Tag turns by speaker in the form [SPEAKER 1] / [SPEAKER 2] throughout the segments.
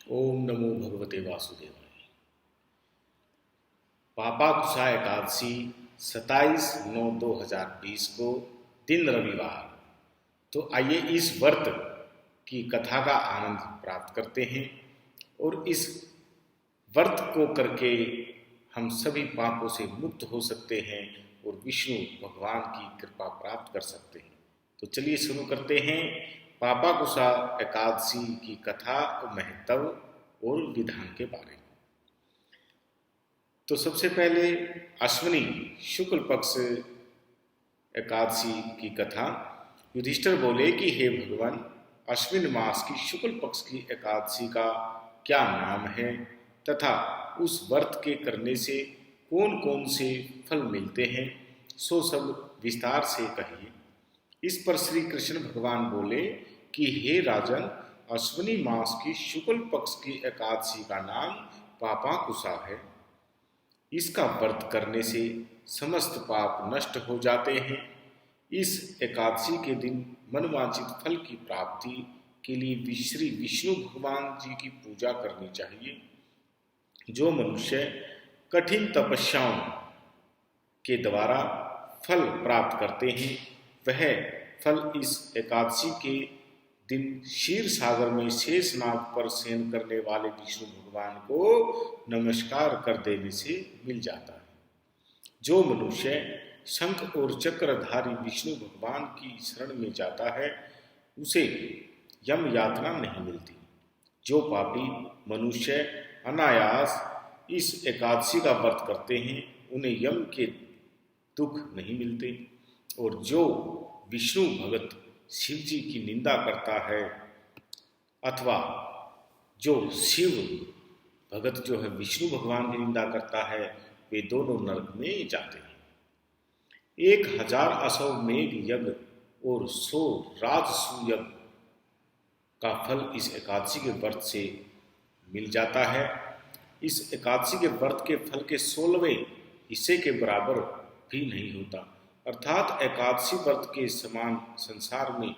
[SPEAKER 1] ओम नमो भगवते वासुदेवाय। पापाकुशा एकादशी 27/9/2020 को दिन रविवार। तो आइए इस व्रत की कथा का आनंद प्राप्त करते हैं और इस व्रत को करके हम सभी पापों से मुक्त हो सकते हैं और विष्णु भगवान की कृपा प्राप्त कर सकते हैं। तो चलिए शुरू करते हैं पापाकुशा एकादशी की कथा और महत्व और विधान के बारे में। तो सबसे पहले अश्विनी शुक्ल पक्ष एकादशी की कथा। युधिष्ठिर बोले कि हे भगवान, अश्विन मास की शुक्ल पक्ष की एकादशी का क्या नाम है तथा उस व्रत के करने से कौन कौन से फल मिलते हैं, सो सब विस्तार से कहिए। इस पर श्री कृष्ण भगवान बोले कि हे राजन, अश्विनी मास की शुक्ल पक्ष की एकादशी का नाम पापाकुशा है। इसका व्रत करने से समस्त पाप नष्ट हो जाते हैं। इस एकादशी के दिन मनवांछित फल की प्राप्ति के लिए श्री विष्णु भगवान जी की पूजा करनी चाहिए। जो मनुष्य कठिन तपस्याओं के द्वारा फल प्राप्त करते हैं, वह फल इस एकादशी के दिन क्षीर सागर में शेषनाग पर शयन करने वाले विष्णु भगवान को नमस्कार कर देने से मिल जाता है। जो मनुष्य शंख और चक्रधारी विष्णु भगवान की शरण में जाता है, उसे यम यातना नहीं मिलती। जो पापी मनुष्य अनायास इस एकादशी का व्रत करते हैं, उन्हें यम के दुख नहीं मिलते। और जो विष्णु भगत शिव जी की निंदा करता है अथवा जो शिव भगत जो है विष्णु भगवान की निंदा करता है, वे दोनों नरक में जाते हैं। 1000 अश्वमेध यज्ञ और 100 राजसूय यज्ञ का फल इस एकादशी के व्रत से मिल जाता है। इस एकादशी के व्रत के फल के 16वें हिस्से के बराबर भी नहीं होता। अर्थात एकादशी व्रत के समान संसार में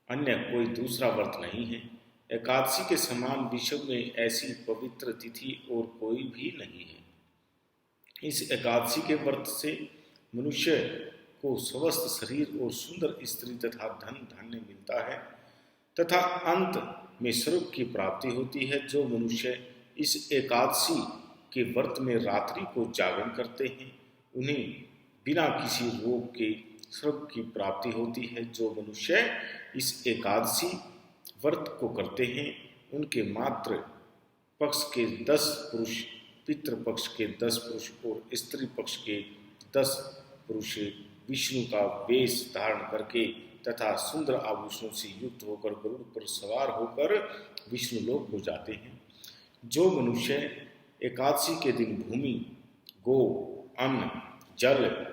[SPEAKER 1] अन्य कोई दूसरा व्रत नहीं है। एकादशी के समान विश्व में ऐसी पवित्र तिथि और कोई भी नहीं है। इस एकादशी के व्रत से मनुष्य को स्वस्थ शरीर और सुंदर स्त्री तथा धन धान्य मिलता है तथा अंत में स्वर्ग की प्राप्ति होती है। जो मनुष्य इस एकादशी के व्रत में रात्रि को जागरण करते हैं, उन्हें बिना किसी रोग के स्वर्ग की प्राप्ति होती है। जो मनुष्य इस एकादशी व्रत को करते हैं, उनके मातृ पक्ष के 10 पुरुष, पितृ पक्ष के 10 पुरुष और स्त्री पक्ष के 10 पुरुष विष्णु का वेश धारण करके तथा सुंदर आभूषणों से युक्त होकर गरुड़ पर सवार होकर विष्णु लोक हो जाते हैं। जो मनुष्य एकादशी के दिन भूमि, गो, अन्न, जल,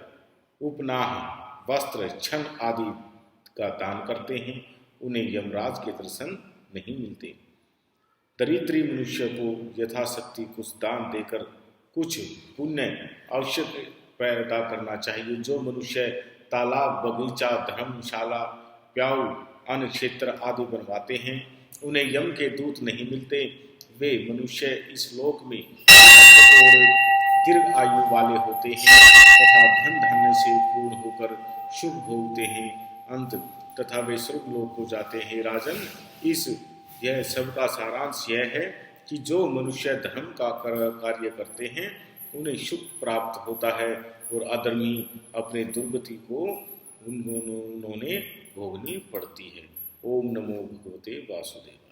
[SPEAKER 1] उपनाह, वस्त्र, छन आदि का दान करते हैं, उन्हें यमराज के दर्शन नहीं मिलते। दरिद्री मनुष्य को यथाशक्ति कुछ दान देकर कुछ पुण्य आवश्यक पैदा करना चाहिए। जो मनुष्य तालाब, बगीचा, धर्मशाला, प्याऊ, अन्न क्षेत्र आदि बनवाते हैं, उन्हें यम के दूत नहीं मिलते। वे मनुष्य इस लोक में और दीर्घ आयु वाले होते हैं तथा धन धान्य से पूर्ण होकर सुख भोगते हैं अंत तथा वे स्वर्ग लोक को जाते हैं। राजन, यह सबका सारांश यह है कि जो मनुष्य धर्म का कार्य करते हैं, उन्हें सुख प्राप्त होता है और अधर्मी अपने दुर्गति को उन्होंने भोगनी पड़ती है। ओम नमो भगवते वासुदेवाय।